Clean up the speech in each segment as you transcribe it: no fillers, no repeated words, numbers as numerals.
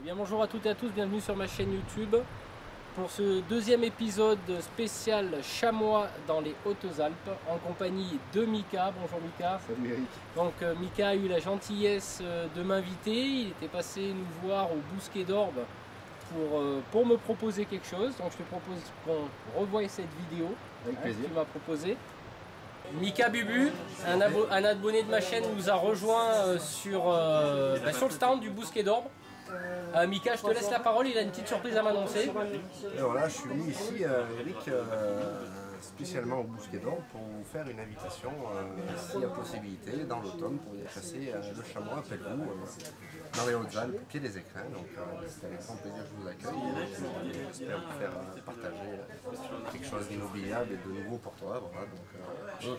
Bien, bonjour à toutes et à tous, bienvenue sur ma chaîne YouTube pour ce deuxième épisode spécial chamois dans les Hautes-Alpes en compagnie de Mika. Bonjour Mika. Salut Eric. Donc Mika a eu la gentillesse de m'inviter, il était passé nous voir au Bousquet d'Orbe pour me proposer quelque chose. Donc je te propose qu'on revoie cette vidéo que tu m'as proposé. Mika Bubu, un abonné de ma chaîne, nous a rejoint sur le stand du Bousquet d'Orbe. Mika, je te laisse la parole, il a une petite surprise à m'annoncer. Alors là, je suis venu ici, Eric, spécialement au Bousquet d'Orbe pour vous faire une invitation, s'il y a possibilité, dans l'automne, pour y chasser le chamois à Pelvoux, dans les Hautes-Alpes, au pied des écrins. Donc c'est avec grand plaisir que je vous accueille. J'espère vous faire partager quelque chose d'inoubliable et de nouveau pour toi. Voilà, donc,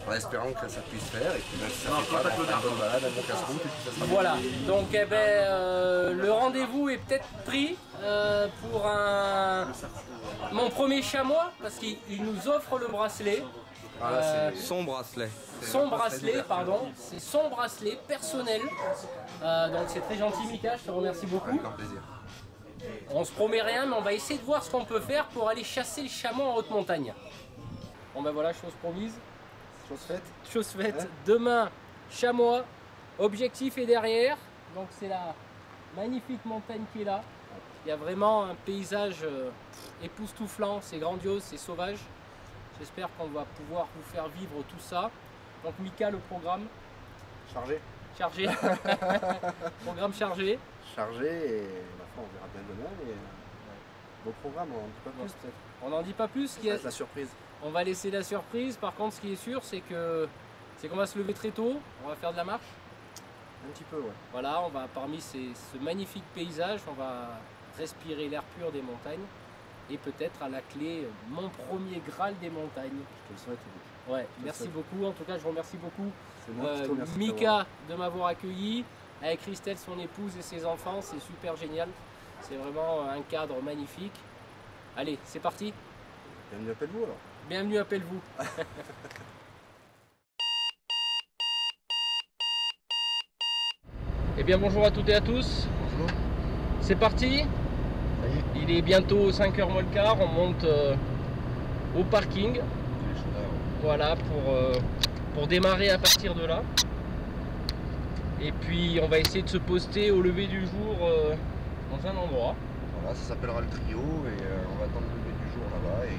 en espérant que ça puisse faire, et puis même si ça ne fait pas, faire une bonne balade, un bon casse-route, et puis ça sera Voilà, donc le rendez-vous est peut-être pris pour mon premier chamois, parce qu'il nous offre le bracelet. Son bracelet. Son bracelet, pardon, c'est son bracelet personnel. Donc c'est très gentil Mika, je te remercie beaucoup. avec grand plaisir. On se promet rien, mais on va essayer de voir ce qu'on peut faire pour aller chasser le chamois en haute montagne. Bon ben voilà, chose promise. Chose faite. Chose faite, Ouais. demain, chamois, objectif est derrière, donc c'est la magnifique montagne qui est là. Il y a vraiment un paysage époustouflant, c'est grandiose, c'est sauvage. J'espère qu'on va pouvoir vous faire vivre tout ça. Donc Mika, le programme Chargé. chargé. Programme chargé. Chargé, et la fin on verra bien demain, mais beau programme, on ne dit pas plus peut-être. On n'en dit pas plus, Ça va être la surprise. on va laisser la surprise. Par contre, ce qui est sûr, c'est qu'on va se lever très tôt, on va faire de la marche. Un petit peu, ouais. Voilà, on va parmi ce magnifique paysage, on va respirer l'air pur des montagnes et peut-être à la clé mon premier Graal des montagnes. Je te le souhaite, Eric. Ouais, merci beaucoup. En tout cas, je vous remercie beaucoup C'est moi qui te remercie de Mika de m'avoir accueilli, avec Christelle, son épouse et ses enfants. C'est super génial. C'est vraiment un cadre magnifique. Allez, c'est parti. Bienvenue à Pelvoux alors. Bienvenue à Pelvoux. Eh bien bonjour à toutes et à tous. Bonjour. C'est parti. Ça y est. Il est bientôt 5h moins le quart. On monte au parking. Voilà pour démarrer à partir de là. Et puis on va essayer de se poster au lever du jour dans un endroit. Voilà, ça s'appellera le trio, et on va attendre le lever du jour là-bas, et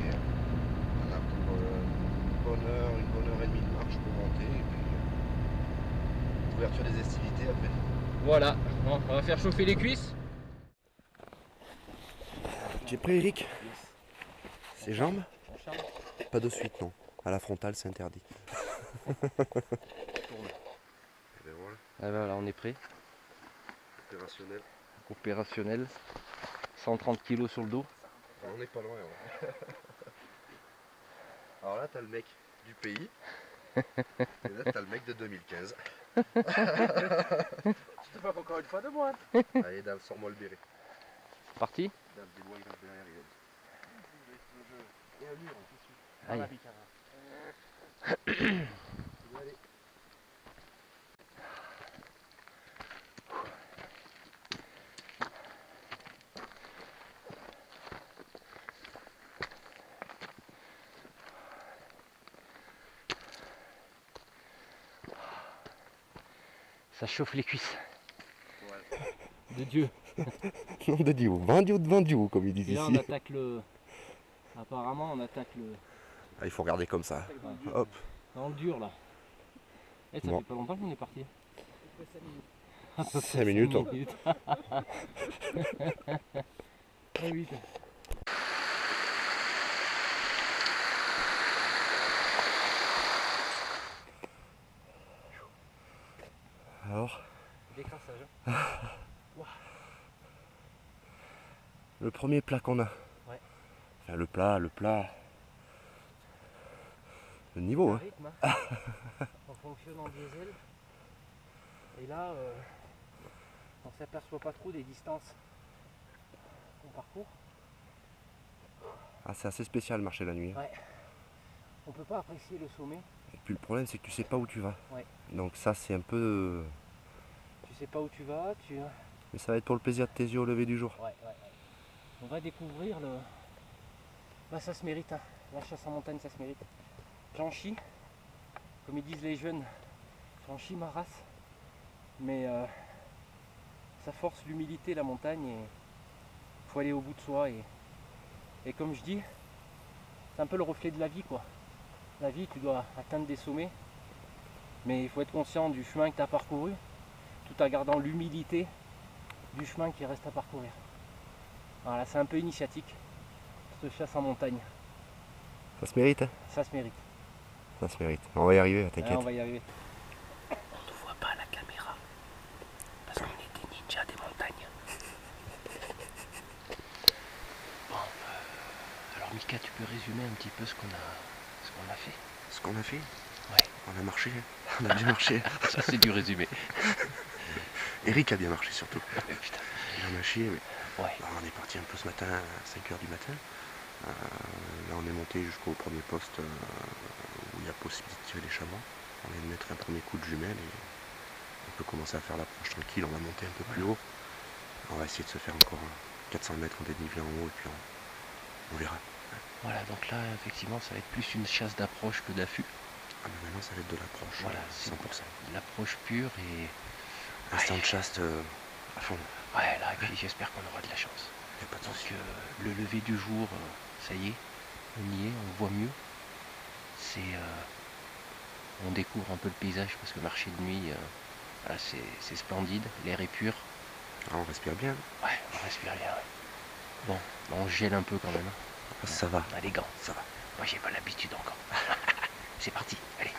on a pour une bonne heure et demie de marche pour monter, et puis ouverture des estivités après. Voilà, bon, on va faire chauffer les cuisses. J'ai pris Eric. Ses jambes. Pas de suite, non. À la frontale, c'est interdit. Et ben voilà, Ah ben voilà, on est prêt. opérationnel. Opérationnel. 130 kg sur le dos. On n'est pas loin. Ouais. Alors là, t'as le mec du pays. Et là, t'as le mec de 2015. Tu te moques encore une fois de moi. Allez, Dave, sors-moi le béret. Parti. Dave, dis-moi, il reste derrière. Il y a un mur en tissu. Aïe. Allez. Ça chauffe les cuisses. Ouais. De Dieu. Nom de Dieu, vendu, comme ils disent Et là on ici. attaque le. Apparemment on attaque le. Ah, il faut regarder comme ça. Hop. Dans le dur là. Et ça Bon. fait pas longtemps qu'on est parti. 5 minutes. Hein. Très vite. Alors, Décrassage. le premier plat qu'on a. Ouais. Enfin, le plat. Le niveau, hein. Rythme, hein. On fonctionne en diesel. Et là, on s'aperçoit pas trop des distances qu'on parcourt. Ah, c'est assez spécial marcher la nuit. Hein. Ouais. On peut pas apprécier le sommet. Et puis le problème, c'est que tu sais pas où tu vas. Ouais. Donc ça, c'est un peu... Tu sais pas où tu vas, Mais ça va être pour le plaisir de tes yeux au lever du jour. Ouais. On va découvrir le... Bah ça se mérite, hein. La chasse en montagne ça se mérite. J'en chie, comme ils disent les jeunes, j'en chie ma race. Mais ça force l'humilité la montagne et il faut aller au bout de soi. Et comme je dis, c'est un peu le reflet de la vie quoi. La vie, tu dois atteindre des sommets, mais il faut être conscient du chemin que tu as parcouru, tout en gardant l'humilité du chemin qui reste à parcourir. Voilà, c'est un peu initiatique, cette chasse en montagne. Ça se mérite, hein? Ça se mérite. Ça se mérite. On va y arriver, t'inquiète. On va y arriver. On ne voit pas à la caméra, parce qu'on est des ninjas des montagnes. Bon, alors Mika, tu peux résumer un petit peu ce qu'on a fait? Ce qu'on a fait? Ouais. On a marché, on a bien marché. Ça c'est du résumé. Eric a bien marché surtout. Putain. Il en a chié, mais Ouais. alors, on est parti un peu ce matin à 5 h du matin. Là on est monté jusqu'au premier poste où il y a possibilité de tirer les chamois. On vient de mettre un premier coup de jumelle et on peut commencer à faire l'approche tranquille. On va monter un peu plus haut. On va essayer de se faire encore 400 mètres en dénivelé en haut et puis on verra. Voilà, donc là effectivement ça va être plus une chasse d'approche que d'affût. Ah mais maintenant ça va être de l'approche, Voilà, c'est 100%. L'approche pure et... Instant de chasse à fond. Ouais, là, et puis j'espère qu'on aura de la chance. Y a pas de Donc souci. le lever du jour, ça y est, on y est, on voit mieux. On découvre un peu le paysage parce que marcher de nuit, voilà, c'est splendide, l'air est pur. Ah, on respire bien. Ouais, on respire bien. Ouais. Bon, on gèle un peu quand même. Ah, ça va. On a les gants. Ça va. Moi j'ai pas l'habitude encore. C'est parti, allez.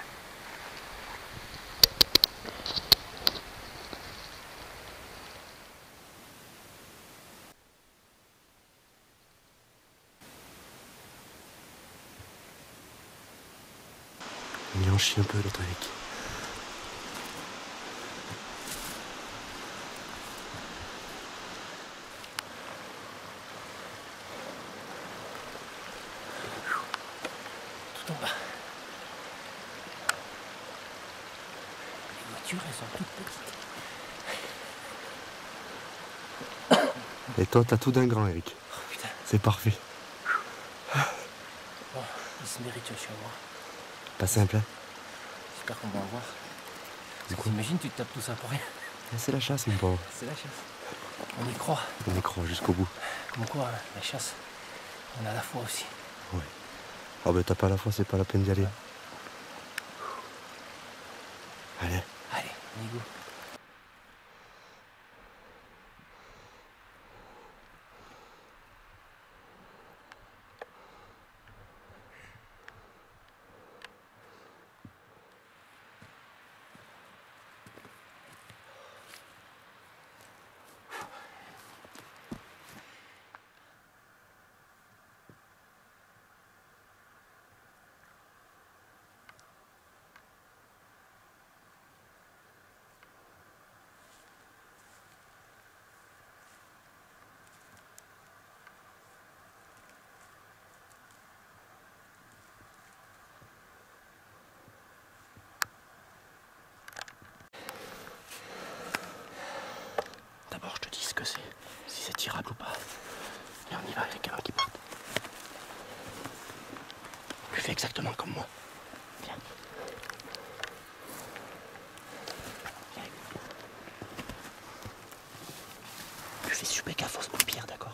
Il en chie un peu l'autre avec. Tout en bas. Les voitures, elles sont toutes petites. Et toi, t'as tout d'un grand, Eric. Oh putain. C'est parfait. Bon, il se mérite le chamois. Pas simple, hein? J'espère qu'on va en voir. Du coup, T'imagines, tu te tapes tout ça pour rien. c'est la chasse, mon pauvre. C'est la chasse. On y croit. On y croit jusqu'au bout. Comme quoi, hein, la chasse, on a la foi aussi. Ouais. Ah ben t'as pas la foi, c'est pas la peine d'y aller. Allez. Allez, on y go. D'abord, je te dis ce que c'est, si c'est tirable ou pas. Et on y va avec un qui part. Tu fais exactement comme moi. Viens. Viens. Tu fais super gaffe aux pierres, d'accord?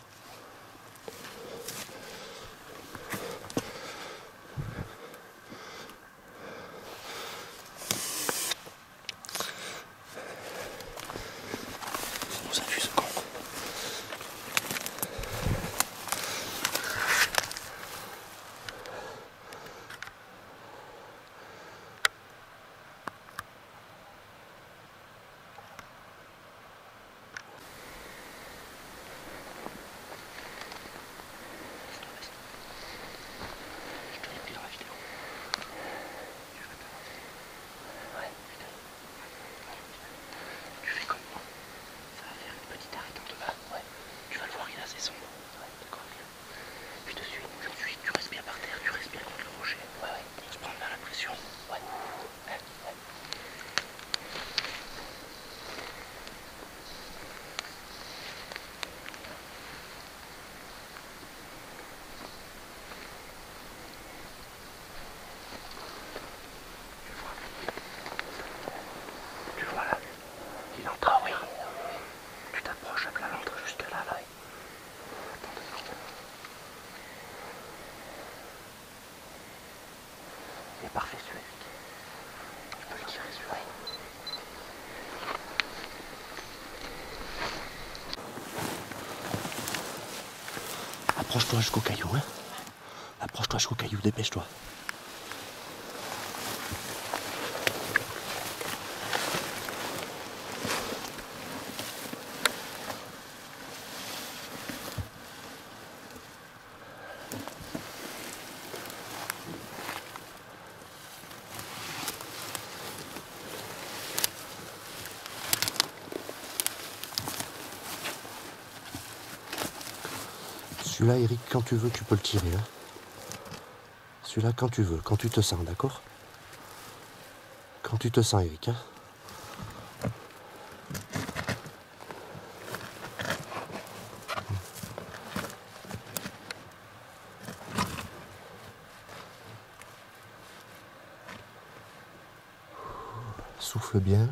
Il nous a vu ce con. Parfait celui-là. Je peux le tirer celui-là. Approche-toi jusqu'au caillou, hein. Approche-toi jusqu'au caillou, dépêche-toi. Celui-là, Eric, quand tu veux, tu peux le tirer. Hein. Celui-là, quand tu veux, quand tu te sens, d'accord? Quand tu te sens, Eric. Hein. Souffle bien.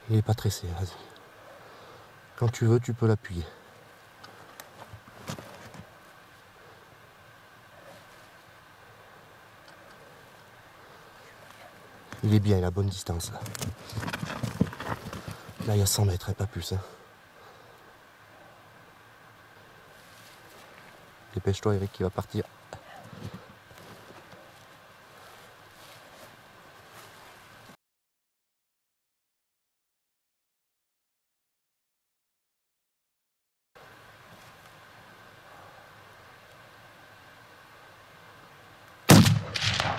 Il n'est pas tressé, vas-y. Quand tu veux, tu peux l'appuyer. Il est bien, il a bonne distance là. Là il y a 100 mètres et pas plus. Hein. Dépêche-toi Eric, il va partir.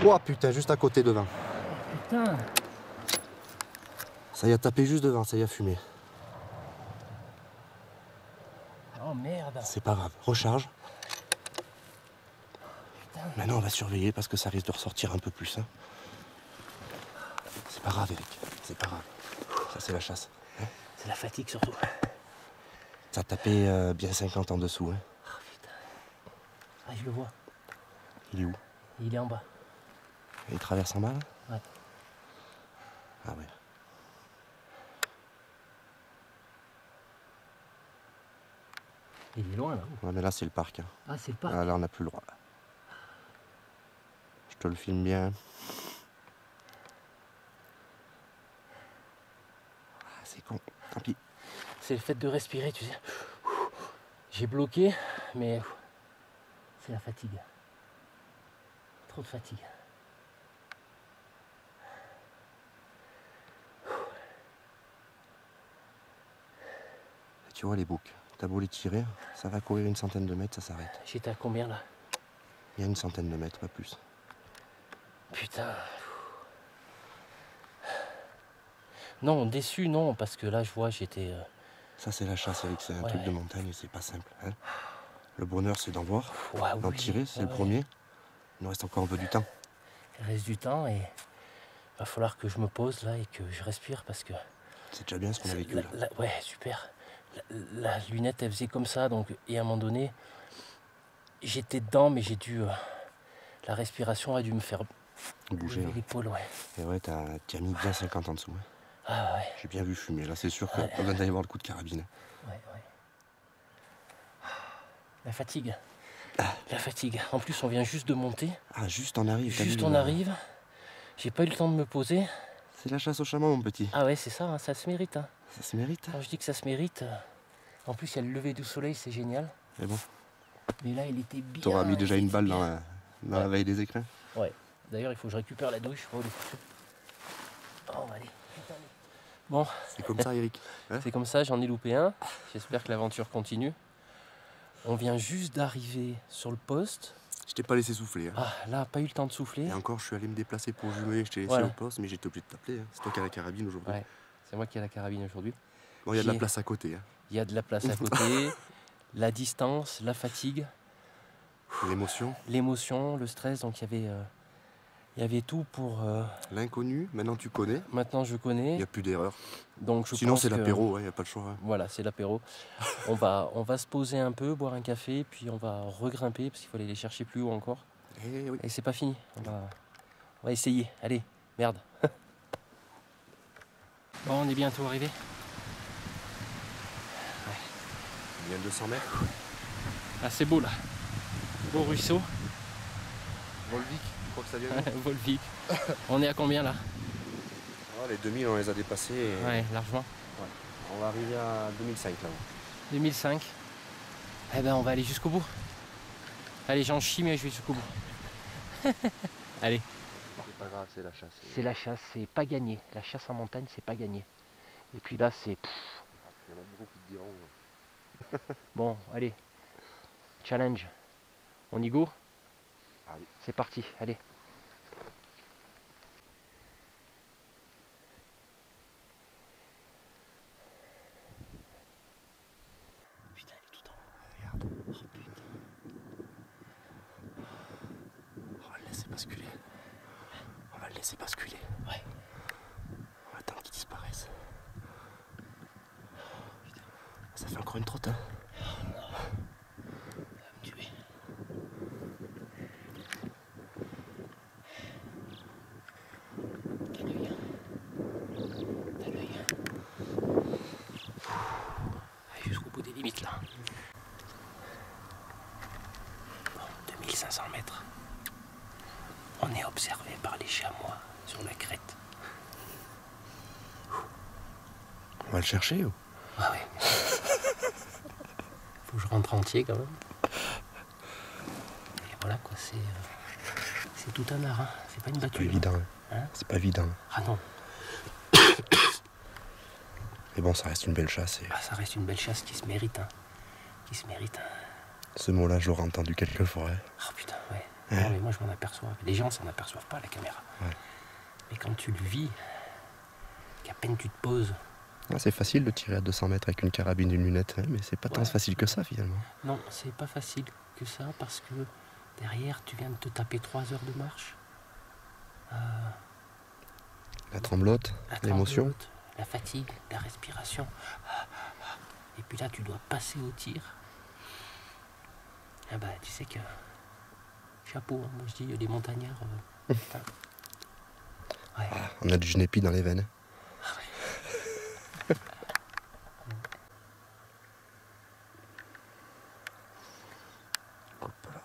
Oh putain, juste à côté devant. Putain. Ça y a tapé juste devant, ça y a fumé. Oh merde. C'est pas grave, recharge. Putain. Maintenant on va surveiller parce que ça risque de ressortir un peu plus. Hein. C'est pas grave Eric, c'est pas grave. Ça c'est la chasse. Hein. C'est la fatigue surtout. Ça a tapé bien 50 en dessous. Hein. Oh putain. Ah je le vois. Il est où? Il est en bas. Il traverse en bas là? Ouais. Ah ouais. Il est loin là. Ouais mais là c'est le parc. Hein. Ah c'est le parc. Ah, là on n'a plus le droit. Je te le filme bien. Ah, c'est con, tant pis. C'est le fait de respirer, tu sais. J'ai bloqué, mais c'est la fatigue. Trop de fatigue. Tu vois les boucs, t'as beau les tirer, ça va courir une centaine de mètres, ça s'arrête. J'étais à combien là? Il y a une centaine de mètres, pas plus. Putain. Non, déçu, non, parce que là, je vois, j'étais... Ça, c'est la chasse, Eric, c'est un Ouais. truc de montagne et c'est pas simple. Hein. Le bonheur, c'est d'en voir, Ouais, d'en oui. tirer, c'est le Ouais. premier. Il nous reste encore un peu du temps. Il reste du temps et il va falloir que je me pose là et que je respire parce que... C'est déjà bien ce qu'on a vécu là. Ouais, super. La lunette, elle faisait comme ça, donc, et à un moment donné, j'étais dedans, mais j'ai dû... la respiration a dû me faire Bouger. lever l'épaule, ouais. Et ouais, t'as mis bien 50 en dessous. Hein. Ah ouais, J'ai bien vu fumer. Là, c'est sûr que Ouais. on vient d'aller voir le coup de carabine. ouais. La fatigue. La fatigue. En plus, on vient juste de monter. Ah, juste on arrive. t'as Juste vu, on là. arrive. J'ai pas eu le temps de me poser. C'est la chasse au chameau, mon petit. Ah ouais, c'est ça, hein, ça se mérite. Hein. Ça se mérite. Quand je dis que ça se mérite, en plus, il y a le lever du soleil, c'est génial. Mais bon, Mais là, il était bien. t'auras mis il déjà était une balle dans bien. la veille des écrins. Ouais. D'ailleurs, il faut que je récupère la douche. Oh, le foutu. Oh, allez. Bon, C'est comme ça, Eric. Hein. c'est comme ça, j'en ai loupé un. J'espère que l'aventure continue. On vient juste d'arriver sur le poste. Je t'ai pas laissé souffler. Hein. Ah, là, pas eu le temps de souffler. Et encore, je suis allé me déplacer pour jumer. Je t'ai laissé Voilà. au poste, mais j'étais obligé de t'appeler. Hein. C'est toi qui as la carabine aujourd'hui. Ouais, c'est moi qui ai la carabine aujourd'hui. Bon, il y a de la J'ai- place à côté. Hein. Il y a de la place à côté, la distance, la fatigue, L'émotion, l'émotion, le stress. Donc il y avait tout pour... l'inconnu, maintenant tu connais. Maintenant je Il connais. n'y a plus d'erreur. Donc je Sinon, pense c'est que- l'apéro, il n'y a pas le choix. Hein. Voilà, c'est l'apéro. on va se poser un peu, boire un café, puis on va regrimper parce qu'il faut aller les chercher plus haut encore. Eh oui. Et c'est pas fini. On va essayer. Allez, merde. Bon, on est bientôt arrivé. Il y a 200 mètres. Ah, c'est beau là. Beau ruisseau. Volvic. crois que ça vient. Volvic. On est à combien là? Les 2000 on les a dépassés. Et... Ouais, largement. Ouais. On va arriver à 2005 là. 2005. Eh ben on va aller jusqu'au bout. Allez, j'en chie mais je vais jusqu'au bout. Allez. C'est pas grave, c'est la chasse. C'est la chasse, c'est pas gagné. La chasse en montagne, c'est pas gagné. Et puis là, c'est... Il y en a beaucoup qui te diront. Bon, allez. Challenge. On y go? Allez. C'est parti, allez. Putain, il est tout en haut. Regarde. Oh putain. On va le laisser basculer. On va le laisser basculer. Ouais. On va attendre qu'il disparaisse. Putain. Ça fait encore une trotte, hein. Jusqu'au bout des limites là. Bon, 2500 mètres. On est observé par les chamois sur la crête. On va le chercher ou? Ah ouais. Faut que je rentre entier quand même. Et voilà quoi, c'est tout un art, hein. C'est pas une battue. C'est pas évident. Hein? C'est pas évident. Ah non. Mais bon, ça reste une belle chasse. Et... Ah, ça reste une belle chasse qui se mérite, hein. Qui se mérite. Hein. Ce mot-là, je l'aurais entendu quelques fois. Oh putain, ouais. Non, mais moi je m'en aperçois. Les gens s'en aperçoivent pas à la caméra. Ouais. Mais quand tu le vis, qu'à peine tu te poses. Ah, c'est facile de tirer à 200 mètres avec une carabine et une lunette, hein, mais c'est pas tant facile que ça finalement. Non, c'est pas facile que ça parce que derrière tu viens de te taper 3 heures de marche. La tremblote, l'émotion. La fatigue, la respiration. Et puis là tu dois passer au tir. Ah bah tu sais que... Chapeau, hein. Moi je dis les montagnards... putain. Ouais. Ah, on a du genépi dans les veines. Hop là.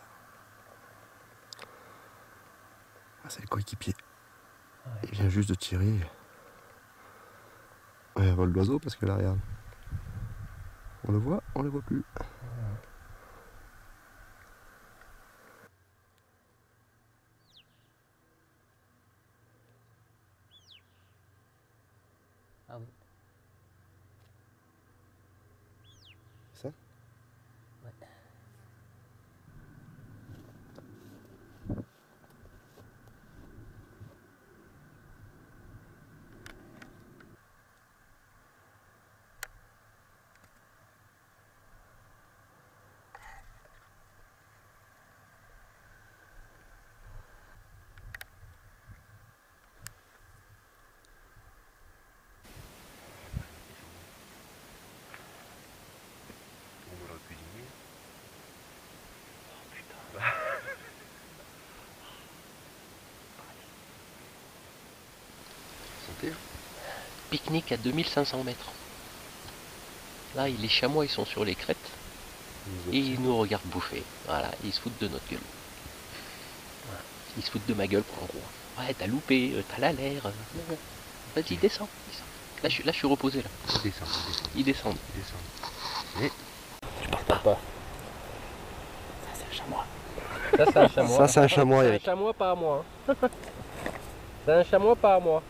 Ah, c'est le coéquipier. Ouais. Il vient juste de tirer. Ouais, un vol d'oiseau parce que là, regarde. On le voit, on le voit plus. Ah oui. Ça? Ouais. Pique-nique à 2500 mètres. Là, les chamois, ils sont sur les crêtes. Et ils nous regardent bouffer. Voilà, ils se foutent de notre gueule. Voilà. Ils se foutent de ma gueule, en gros. Ouais, t'as loupé, t'as la l'air. Vas-y, descends. Là, je suis reposé, là. Ils descendent. Mais... Je parle pas. Ça, c'est un chamois. Ça, c'est un chamois. Ça, c'est un chamois, C'est Eric. un chamois, pas à moi. Hein. C'est un chamois, pas à moi.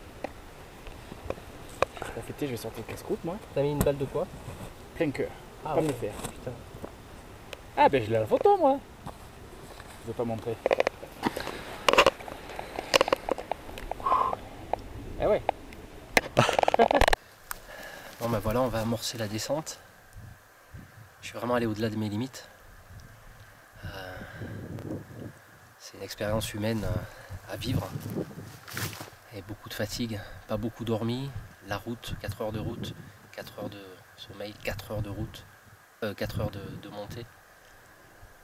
Pour fêter, je vais sortir le casse-croûte, moi. T'as mis une balle de quoi? Plein cœur. Ah, Pas ouais. me le faire. Putain. Ah, ben je l'ai à la photo, moi. Je vais pas montrer. Eh ouais. Bon ben voilà, on va amorcer la descente. Je suis vraiment allé au-delà de mes limites. C'est une expérience humaine à vivre. Et beaucoup de fatigue, pas beaucoup dormi. La route, 4 heures de route, 4 heures de sommeil, 4 heures de route, 4 heures de montée.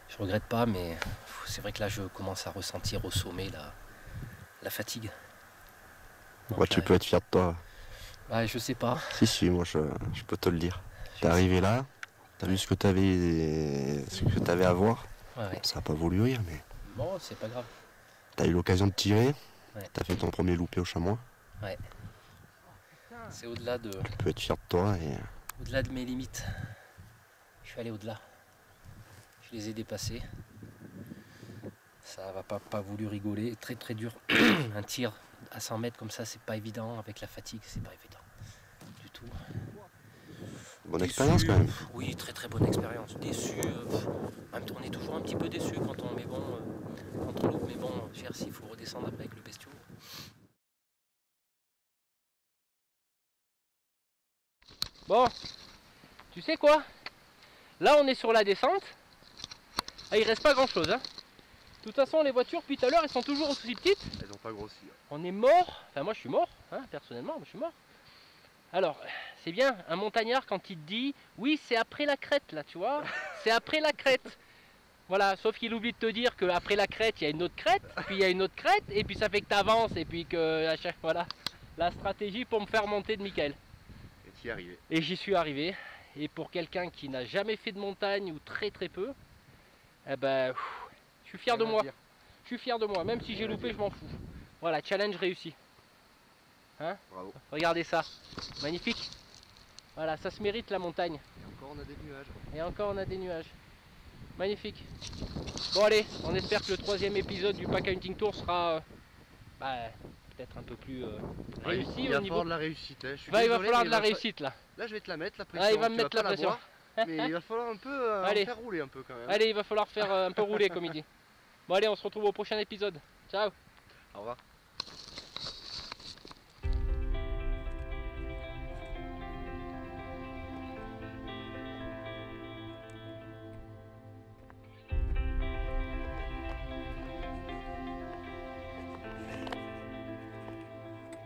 Je regrette pas, mais c'est vrai que là je commence à ressentir au sommet la fatigue. Ouais, tu peux être fier de toi. Ouais, je sais pas. Si, moi je peux te le dire. T'es arrivé là, t'as vu ce que t'avais à voir. Ouais. Ça n'a pas voulu rire, mais Bon, c'est pas grave. T'as eu l'occasion de tirer, Ouais. t'as fait ton premier loupé au chamois. Ouais. C'est au-delà de, Tu peux être fier de toi et au-delà de mes limites. Je suis allé au-delà. Je les ai dépassés. Ça va pas voulu rigoler. Très très dur. Un tir à 100 mètres comme ça, c'est pas évident. Avec la fatigue, c'est pas évident. Du tout. bonne Déçu, expérience quand même. Oui, très très bonne expérience. Déçu. En même temps, on est toujours un petit peu déçu quand on met bon. Quand on loupe, mais bon, cher s'il faut redescendre après avec le bestiau. Bon, tu sais quoi? Là, on est sur la descente. Ah, il reste pas grand chose. Hein. De toute façon, les voitures, depuis tout à l'heure, elles sont toujours aussi petites. Elles n'ont pas grossi. On est mort. Enfin, moi, je suis mort. Hein, personnellement, moi, je suis mort. Alors, c'est bien, un montagnard, quand il te dit oui, c'est après la crête, là, tu vois. C'est après la crête. Voilà, sauf qu'il oublie de te dire qu'après la crête, il y a une autre crête, puis il y a une autre crête, et puis ça fait que tu avances, et puis que à chaque voilà, la stratégie pour me faire monter de Mickaël. Et t'y es arrivé. Et j'y suis arrivé. Et pour quelqu'un qui n'a jamais fait de montagne ou très très peu, eh ben, je suis fier de moi. Je suis fier de moi, même si j'ai loupé, je m'en fous. Voilà, challenge réussi. Hein? Bravo. Regardez ça, magnifique. Voilà, ça se mérite la montagne. Et encore on a des nuages. Et encore on a des nuages. Magnifique. Bon allez, on espère que le 3e épisode du Pack Hunting Tour sera peut-être un peu plus réussi Il va au niveau. falloir de la réussite. Hein. Je suis Il va désolé, falloir mais de la réussite là. Là je vais te la mettre la pression. Ah, il va me Tu mettre vas la pas pression. voir, mais il va falloir un peu Allez. faire rouler un peu quand même. Allez, il va falloir faire un peu rouler comme il dit. Bon allez, on se retrouve au prochain épisode. Ciao. Au revoir.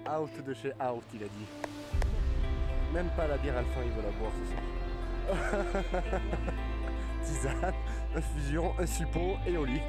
Out de chez Out, il a dit. Même pas la bière Alpha, il veut la boire ce soir. Tisane, infusion, un suppôt et au lit.